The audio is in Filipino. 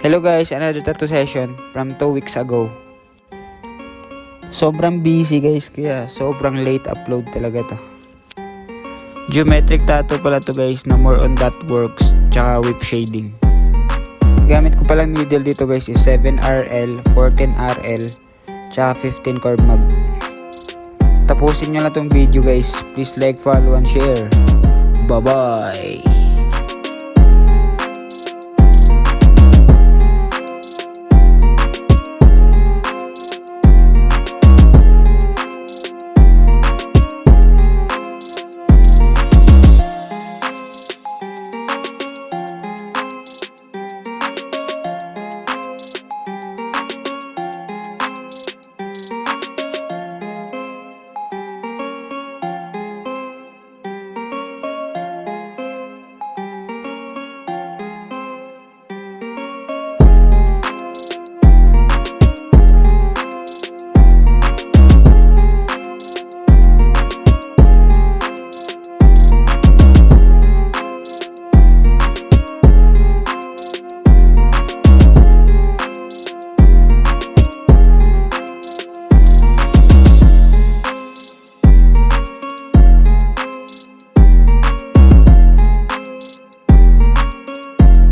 Hello guys, another tattoo session from 2 weeks ago. Sobrang busy guys, kaya sobrang late upload talaga to. Geometric tattoo pala to guys, na more on dot works tsaka whip shading. Gamit ko palang needle dito guys is 7RL, 14RL tsaka 15 curve mag. Tapusin nyo na tong video guys. Please like, follow, and share. Bye bye.